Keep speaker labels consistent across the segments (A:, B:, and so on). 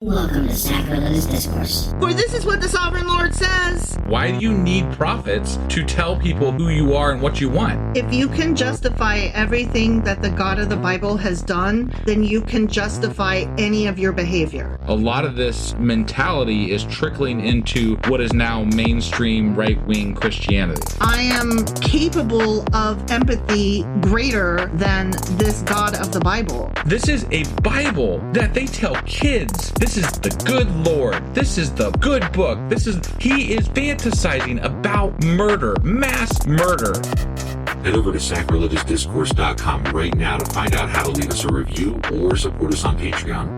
A: Welcome to Sacrilegious Discourse.
B: For this is what the Sovereign Lord says.
C: Why do you need prophets to tell people who you are and what you want?
B: If you can justify everything that the God of the Bible has done, then you can justify any of your behavior.
C: A lot of this mentality is trickling into what is now mainstream right-wing Christianity.
B: I am capable of empathy greater than this God of the Bible.
C: This is a Bible that they tell kids. This is the good Lord. This is the good book. He is fantasizing about murder, mass murder.
D: Head over to sacrilegiousdiscourse.com right now to find out how to leave us a review or support us on Patreon.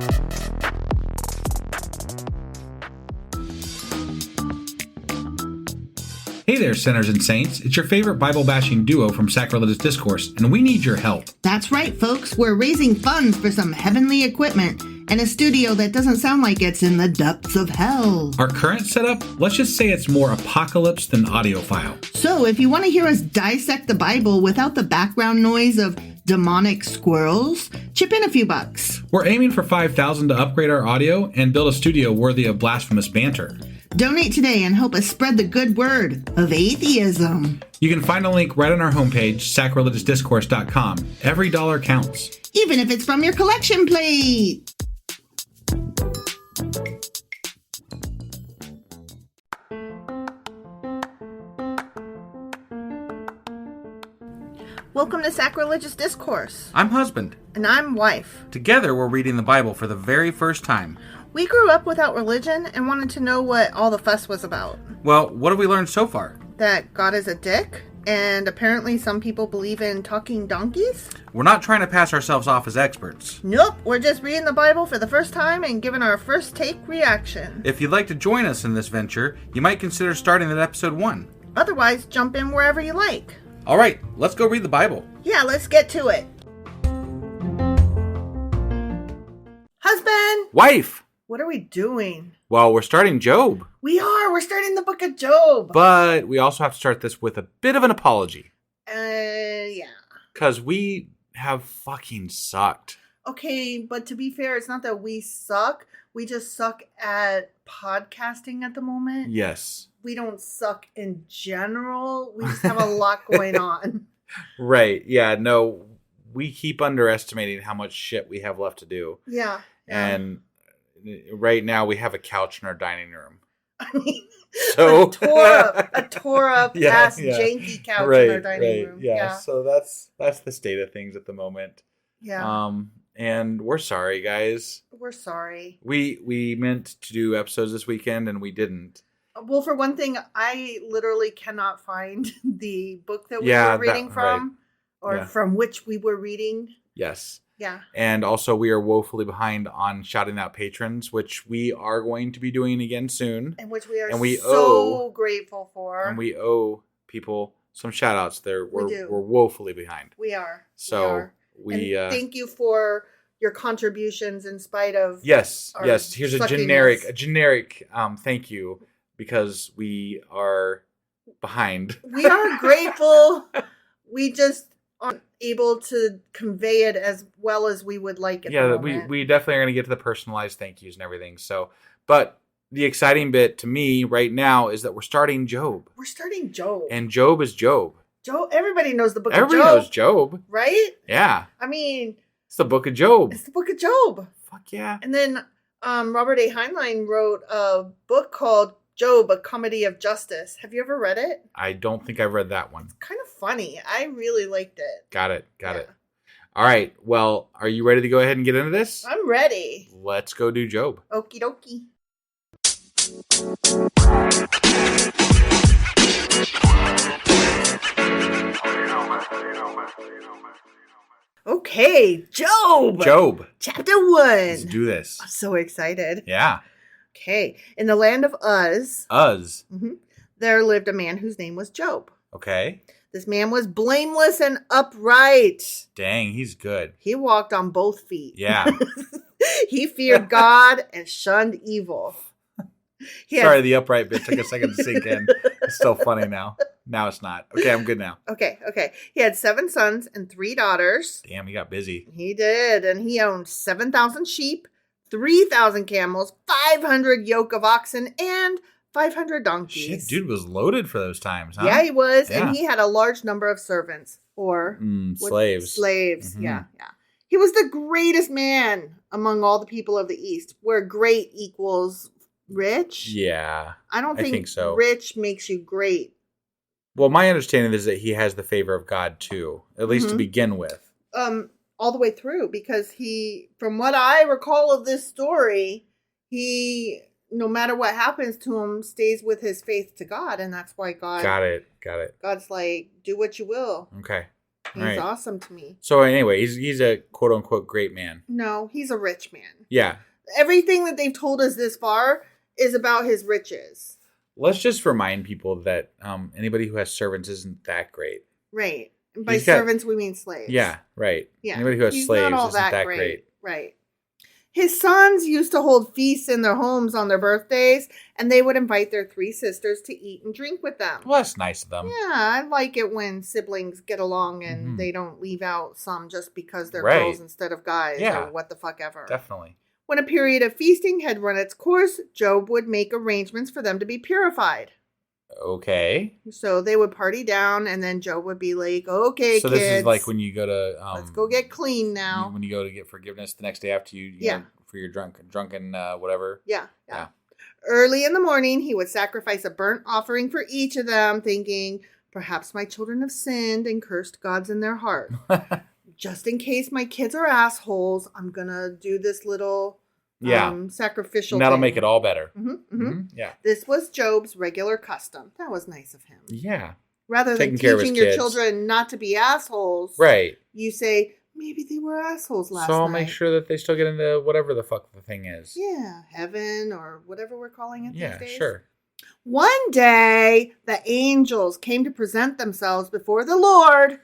C: Hey there, sinners and saints. It's your favorite Bible-bashing duo from Sacrilegious Discourse, and we need your help.
B: That's right, folks. We're raising funds for some heavenly equipment and a studio that doesn't sound like it's in the depths of hell.
C: Our current setup, let's just say it's more apocalypse than audiophile.
B: So if you want to hear us dissect the Bible without the background noise of demonic squirrels, chip in a few bucks.
C: We're aiming for $5,000 to upgrade our audio and build a studio worthy of blasphemous banter.
B: Donate today and help us spread the good word of atheism.
C: You can find a link right on our homepage, sacrilegiousdiscourse.com. Every dollar counts.
B: Even if it's from your collection plate. Welcome to Sacrilegious Discourse.
E: I'm husband.
B: And I'm wife.
E: Together, we're reading the Bible for the very first time.
B: We grew up without religion and wanted to know what all the fuss was about.
E: Well, what have we learned so far?
B: That God is a dick, and apparently some people believe in talking donkeys?
E: We're not trying to pass ourselves off as experts.
B: Nope, we're just reading the Bible for the first time and giving our first take reaction.
E: If you'd like to join us in this venture, you might consider starting at episode 1.
B: Otherwise, jump in wherever you like.
E: All right, let's go read the Bible.
B: Yeah, let's get to it. Husband!
E: Wife!
B: What are we doing?
E: Well, we're starting Job.
B: We are! We're starting the book of Job!
E: But we also have to start this with a bit of an apology.
B: Yeah.
E: Because we have fucking sucked.
B: Okay, but to be fair, it's not that we suck. We just suck at podcasting at the moment.
E: Yes.
B: We don't suck in general. We just have a lot going on.
E: Right. Yeah, no, we keep underestimating how much shit we have left to do.
B: Yeah.
E: And right now we have a couch in our dining room.
B: I mean,
E: So
B: a tore up ass janky couch in our dining room.
E: Yeah. So that's the state of things at the moment.
B: Yeah.
E: And we're sorry, guys.
B: We're sorry.
E: We meant to do episodes this weekend and we didn't.
B: Well, for one thing, I literally cannot find the book that we were reading from, from which we were reading.
E: Yes.
B: Yeah.
E: And also, we are woefully behind on shouting out patrons, which we are going to be doing again soon.
B: And which we are grateful for.
E: And we owe people some shout outs there. We're woefully behind.
B: We are.
E: So we
B: thank you for your contributions in spite of
E: Yes. Here's a generic thank you. Because we are behind.
B: We are grateful. We just aren't able to convey it as well as we would like it.
E: Yeah, we definitely are going to get to the personalized thank yous and everything. So, but the exciting bit to me right now is that we're starting Job.
B: We're starting Job.
E: And Job is Job.
B: Everybody knows the book of Job.
E: Everybody knows Job.
B: Right?
E: Yeah.
B: I mean,
E: it's the book of Job.
B: It's the book of Job.
E: Fuck yeah.
B: And then Robert A. Heinlein wrote a book called Job, A Comedy of Justice. Have you ever read it?
E: I don't think I've read that one.
B: It's kind of funny. I really liked it.
E: Got it. All right. Well, are you ready to go ahead and get into this?
B: I'm ready.
E: Let's go do Job.
B: Okie dokie. Okay, Job. Chapter 1.
E: Let's do this.
B: I'm so excited.
E: Yeah.
B: Okay. In the land of Uz. There lived a man whose name was Job.
E: Okay.
B: This man was blameless and upright.
E: Dang, he's good.
B: He walked on both feet.
E: Yeah.
B: He feared God and shunned evil.
E: Sorry, the upright bit took a second to sink in. It's still funny now. Now it's not. Okay, I'm good now.
B: Okay. He had 7 sons and 3 daughters.
E: Damn, he got busy.
B: He did. And he owned 7,000 sheep, 3,000 camels, 500 yoke of oxen, and 500 donkeys.
E: Shit, dude was loaded for those times, huh?
B: Yeah, he was.
E: Yeah.
B: And he had a large number of servants or
E: slaves.
B: Slaves,
E: Mm-hmm.
B: yeah. He was the greatest man among all the people of the East, where great equals rich.
E: Yeah.
B: I don't think
E: so.
B: Rich makes you great.
E: Well, my understanding is that he has the favor of God too, at least to begin with.
B: All the way through, because he, from what I recall of this story, he, no matter what happens to him, stays with his faith to God, and that's why God.
E: Got it.
B: God's like, do what you will.
E: Okay.
B: He's awesome to me.
E: So anyway, he's a quote unquote great man.
B: No, he's a rich man.
E: Yeah.
B: Everything that they've told us this far is about his riches.
E: Let's just remind people that anybody who has servants isn't that great.
B: Right. And by servants, we mean slaves.
E: Yeah, right.
B: Yeah.
E: Anybody who has
B: He's
E: slaves
B: not all
E: isn't that great.
B: Right. His sons used to hold feasts in their homes on their birthdays, and they would invite their 3 sisters to eat and drink with them.
E: Well, that's nice of them.
B: Yeah, I like it when siblings get along and they don't leave out some just because they're girls instead of guys or what the fuck ever.
E: Definitely.
B: When a period of feasting had run its course, Job would make arrangements for them to be purified.
E: Okay.
B: So they would party down, and then Job would be like, okay,
E: so
B: kids.
E: This is like when you go to...
B: let's go get clean now.
E: When you go to get forgiveness the next day after you know, for your drunken whatever.
B: Yeah. Early in the morning, he would sacrifice a burnt offering for each of them, thinking, perhaps my children have sinned and cursed gods in their heart. Just in case my kids are assholes, I'm going to do this little... sacrificial
E: and that'll
B: thing.
E: make it all better.
B: Yeah. This was Job's regular custom. That was nice of him.
E: Yeah.
B: Rather than teaching your children not to be assholes,
E: right? You
B: say, maybe they were assholes last night.
E: So I'll make sure that they still get into whatever the fuck the thing is.
B: Yeah, heaven or whatever we're calling it these days.
E: Yeah, sure.
B: One day, the angels came to present themselves before the Lord,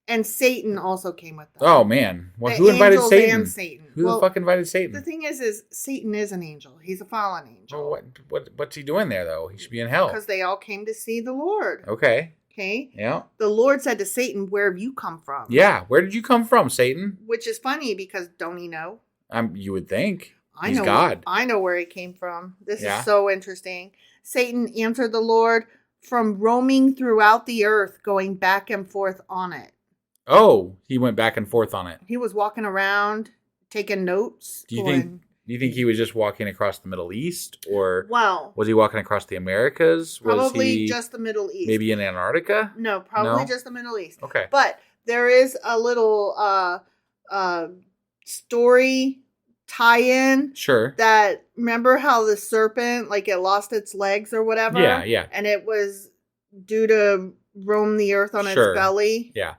B: and Satan also came with them.
E: Oh, man. Well, who invited Satan?
B: And Satan.
E: Who the fuck invited Satan?
B: The thing is Satan is an angel. He's a fallen angel.
E: Well, what's he doing there, though? He should be in hell.
B: Because they all came to see the Lord.
E: Okay.
B: Yeah. The Lord said to Satan, where have you come from?
E: Yeah. Where did you come from, Satan?
B: Which is funny because don't he know?
E: You would think.
B: He's
E: God.
B: I know where he came from. This is so interesting. Satan answered the Lord, from roaming throughout the earth, going back and forth on it.
E: Oh, he went back and forth on it.
B: He was walking around, taking notes.
E: Do you think he was just walking across the Middle East, or
B: was
E: he walking across the Americas?
B: Probably just the Middle East.
E: Maybe in Antarctica?
B: No, probably just the Middle East.
E: Okay,
B: but there is a little story tie-in.
E: Sure.
B: That remember how the serpent, like it lost its legs or whatever?
E: Yeah.
B: And it was due to roam the earth on its belly.
E: Yeah.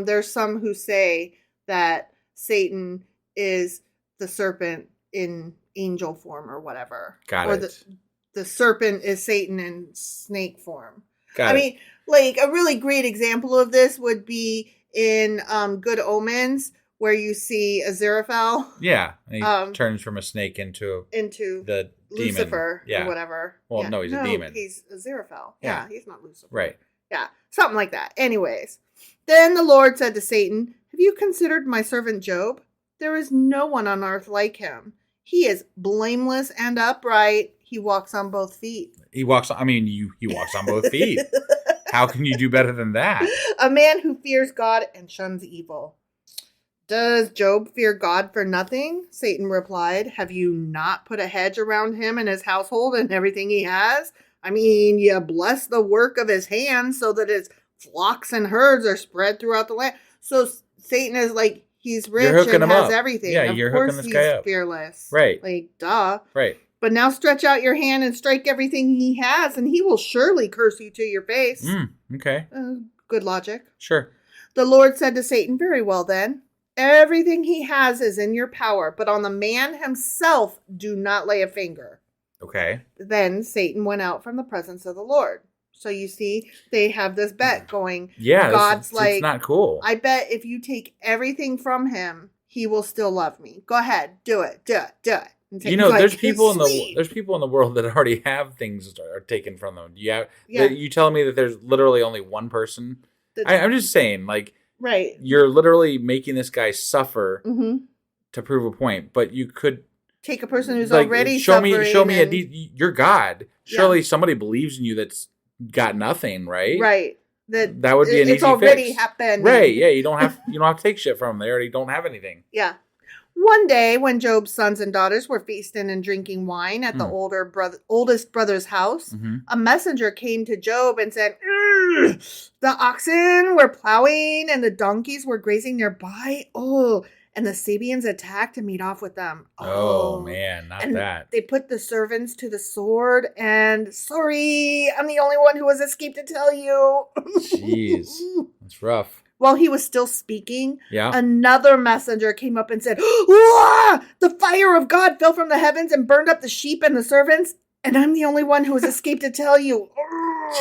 B: There's some who say that Satan is the serpent in angel form or whatever.
E: Got it.
B: The serpent is Satan in snake form.
E: I
B: mean, like a really great example of this would be in Good Omens, where you see Aziraphale.
E: Yeah, and he turns from a snake into the
B: Lucifer
E: demon.
B: Or whatever.
E: Well, no, he's a demon.
B: He's Aziraphale. Yeah, he's not Lucifer.
E: Right.
B: Yeah, something like that. Anyways, then the Lord said to Satan, have you considered my servant Job? There is no one on earth like him. He is blameless and upright. He walks on both feet.
E: He walks on both feet. How can you do better than that?
B: A man who fears God and shuns evil. Does Job fear God for nothing? Satan replied. Have you not put a hedge around him and his household and everything he has? I mean, you bless the work of his hands so that his flocks and herds are spread throughout the land. So Satan is like, he's rich and has everything.
E: Yeah, you're hooking this guy up.
B: Of course he's fearless.
E: Right.
B: Like, duh.
E: Right.
B: But now stretch out your hand and strike everything he has, and he will surely curse you to your face.
E: Okay.
B: Good logic.
E: Sure.
B: The Lord said to Satan, very well then. Everything he has is in your power, but on the man himself do not lay a finger.
E: Okay.
B: Then Satan went out from the presence of the Lord. So you see, they have this bet going.
E: Yeah,
B: God's
E: it's not cool.
B: I bet if you take everything from him, he will still love me. Go ahead, do it.
E: You know, there's people in the world that already have things that are taken from them. You telling me that there's literally only one person? I'm just saying, like,
B: right?
E: You're literally making this guy suffer to prove a point, but you could
B: take a person who's already suffering.
E: Show me you're God. Surely somebody believes in you that's got nothing, right?
B: Right.
E: That would be an easy fix. It's
B: already happened.
E: Right, yeah, you don't have to take shit from them. They already don't have anything.
B: Yeah. One day, when Job's sons and daughters were feasting and drinking wine at the oldest brother's house, a messenger came to Job and said, the oxen were plowing and the donkeys were grazing nearby. Oh, and the Sabians attacked and made off with them.
E: Oh man, not that.
B: They put the servants to the sword, and sorry, I'm the only one who has escaped to tell you.
E: Jeez, that's rough.
B: While he was still speaking,
E: yeah,
B: another messenger came up and said, the fire of God fell from the heavens and burned up the sheep and the servants, and I'm the only one who has escaped to tell you.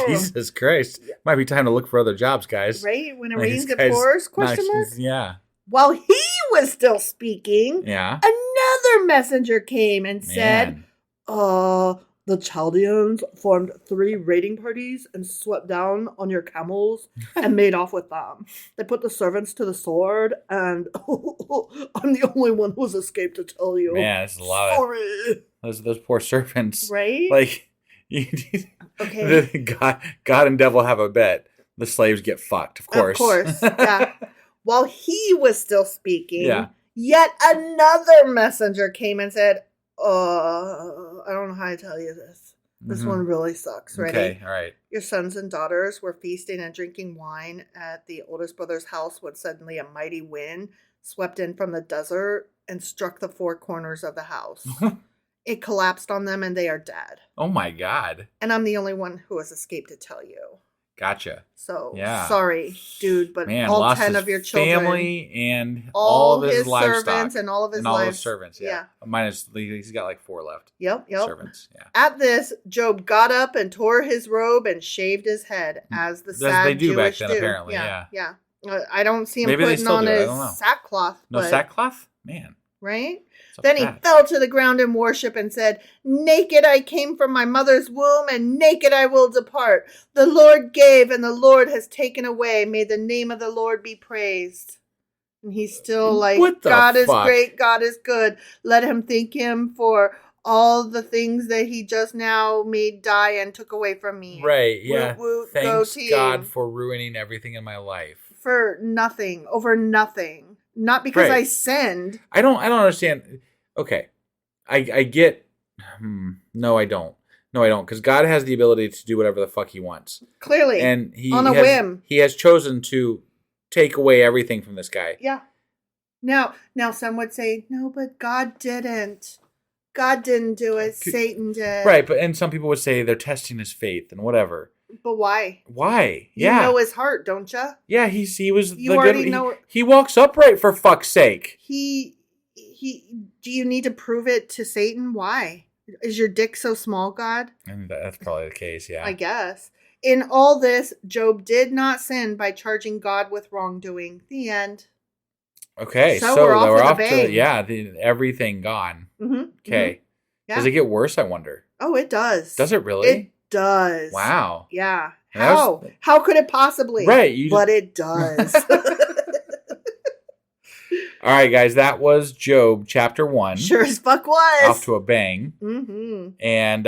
E: Jesus Christ. Might be time to look for other jobs, guys.
B: Right? When it rains, it pours? Question mark?
E: Yeah.
B: While he was still speaking,
E: yeah,
B: another messenger came and said, the Chaldeans formed 3 raiding parties and swept down on your camels and made off with them. They put the servants to the sword, and I'm the only one who's escaped to tell you.
E: Man, that's a lot of those poor servants.
B: Right?
E: Like, God and devil have a bet. The slaves get fucked, of course.
B: Of course, yeah. While he was still speaking, yet another messenger came and said, I don't know how to tell you this. This one really sucks. Ready?
E: Okay, all right.
B: Your sons and daughters were feasting and drinking wine at the oldest brother's house when suddenly a mighty wind swept in from the desert and struck the 4 corners of the house. It collapsed on them and they are dead.
E: Oh my God.
B: And I'm the only one who has escaped to tell you.
E: Gotcha.
B: So, sorry, dude, but
E: man,
B: all 10 of your children.
E: Family and all of his livestock.
B: Servants and all of his
E: servants, yeah. Minus, he's got like 4 left.
B: Yep.
E: Servants, yeah.
B: At this, Job got up and tore his robe and shaved his head, as the sad
E: they do
B: Jewish
E: back then, apparently, yeah.
B: I don't see him
E: Maybe
B: putting on his sackcloth.
E: No sackcloth? Man.
B: Right? Then he fell to the ground in worship and said, naked I came from my mother's womb, and naked I will depart. The Lord gave, and the Lord has taken away. May the name of the Lord be praised. And he's still like, God is great, God is good. Let him thank him for all the things that he just now made die and took away from me.
E: Right, yeah.
B: Woot, woot,
E: thanks God for ruining everything in my life.
B: For nothing, over nothing. Not because I sinned.
E: I don't understand. Okay. I get. No, I don't. Because God has the ability to do whatever the fuck he wants.
B: Clearly.
E: And
B: on a whim.
E: He has chosen to take away everything from this guy.
B: Yeah. Now some would say, no, but God didn't. God didn't do it. Satan did.
E: Right. And some people would say they're testing his faith and whatever.
B: But why?
E: Why?
B: You know his heart, don't you?
E: Yeah, he was.
B: You already know.
E: He walks upright, for fuck's sake.
B: Do you need to prove it to Satan? Why? Is your dick so small, God?
E: I mean, that's probably the case. Yeah.
B: I guess. In all this, Job did not sin by charging God with wrongdoing. The end.
E: Okay, so
B: we're off
E: to everything gone. Mm-hmm, okay. Mm-hmm. Yeah. Does it get worse? I wonder.
B: Oh, it does.
E: Does it really?
B: It does.
E: Wow.
B: Yeah. How? How could it possibly?
E: Right.
B: But it does.
E: All right, guys. That was Job chapter 1.
B: Sure as fuck was.
E: Off to a bang.
B: Mm-hmm.
E: And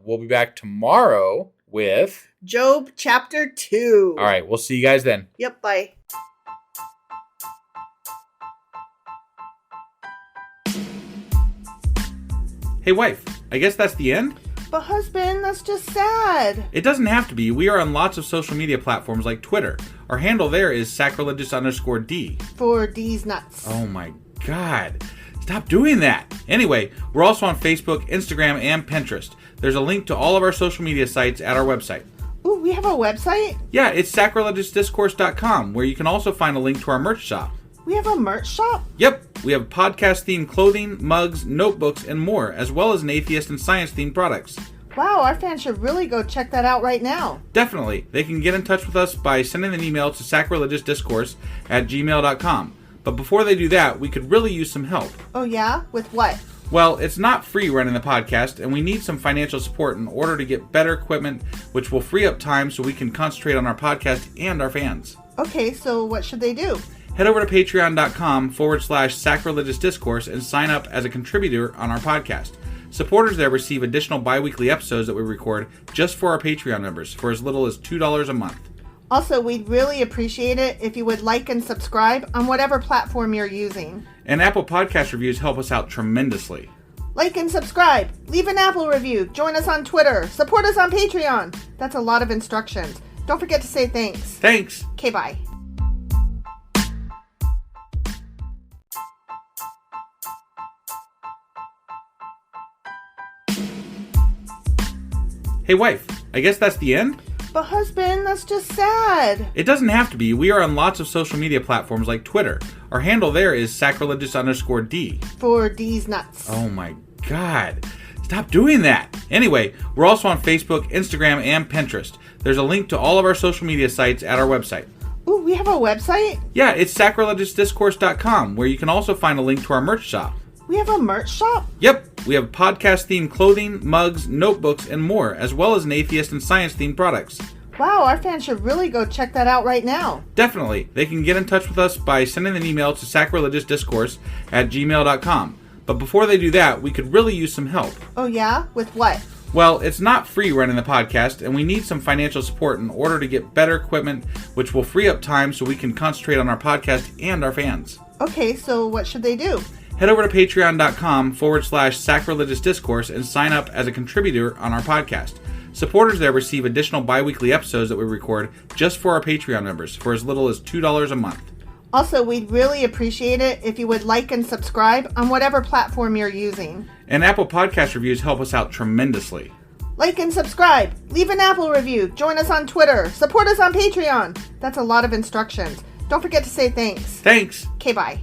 E: we'll be back tomorrow with
B: Job chapter 2.
E: All right. We'll see you guys then.
B: Yep. Bye.
E: Hey, wife. I guess that's the end?
B: But husband, that's just sad.
E: It doesn't have to be. We are on lots of social media platforms like Twitter. Our handle there is sacrilegious_D.
B: For D's nuts.
E: Oh my God. Stop doing that. Anyway, we're also on Facebook, Instagram, and Pinterest. There's a link to all of our social media sites at our website.
B: Ooh, we have a website?
E: Yeah, it's sacrilegiousdiscourse.com, where you can also find a link to our merch shop.
B: We have a merch shop?
E: Yep. We have podcast-themed clothing, mugs, notebooks, and more, as well as an atheist and science-themed products.
B: Wow, our fans should really go check that out right now.
E: Definitely. They can get in touch with us by sending an email to sacrilegiousdiscourse@gmail.com. But before they do that, we could really use some help.
B: Oh yeah? With what?
E: Well, it's not free running the podcast, and we need some financial support in order to get better equipment, which will free up time so we can concentrate on our podcast and our fans.
B: Okay, so what should they do?
C: head over to patreon.com/sacrilegious discourse and sign up as a contributor on our podcast. Supporters there receive additional bi-weekly episodes that we record just for our Patreon members for as little as $2 a month.
B: Also, we'd really appreciate it if you would like and subscribe on whatever platform you're using.
C: And Apple Podcast reviews help us out tremendously.
B: Like and subscribe, leave an Apple review, join us on Twitter, support us on Patreon. That's a lot of instructions. Don't forget to say thanks.
C: Thanks.
B: Okay, bye.
C: Hey wife, I guess that's the end?
B: But husband, that's just sad.
C: It doesn't have to be. We are on lots of social media platforms like Twitter. Our handle there is sacrilegious_D.
B: For D's nuts.
C: Oh my God. Stop doing that. Anyway, we're also on Facebook, Instagram, and Pinterest. There's a link to all of our social media sites at our website.
B: Ooh, we have a website?
C: Yeah, it's sacrilegiousdiscourse.com, where you can also find a link to our merch shop.
B: We have a merch shop?
C: Yep, we have podcast-themed clothing, mugs, notebooks, and more, as well as an atheist and science-themed products.
B: Wow, our fans should really go check that out right now.
C: Definitely. They can get in touch with us by sending an email to sacrilegiousdiscourse@gmail.com. But before they do that, we could really use some help.
B: Oh yeah? With what?
C: Well, it's not free running the podcast, and we need some financial support in order to get better equipment, which will free up time so we can concentrate on our podcast and our fans.
B: Okay, so what should they do?
C: Head over to patreon.com/sacrilegious discourse and sign up as a contributor on our podcast. Supporters there receive additional bi-weekly episodes that we record just for our Patreon members for as little as $2 a month.
B: Also, we'd really appreciate it if you would like and subscribe on whatever platform you're using.
C: And Apple Podcast reviews help us out tremendously.
B: Like and subscribe, leave an Apple review, join us on Twitter, support us on Patreon. That's a lot of instructions. Don't forget to say thanks.
C: Thanks.
B: Okay, bye.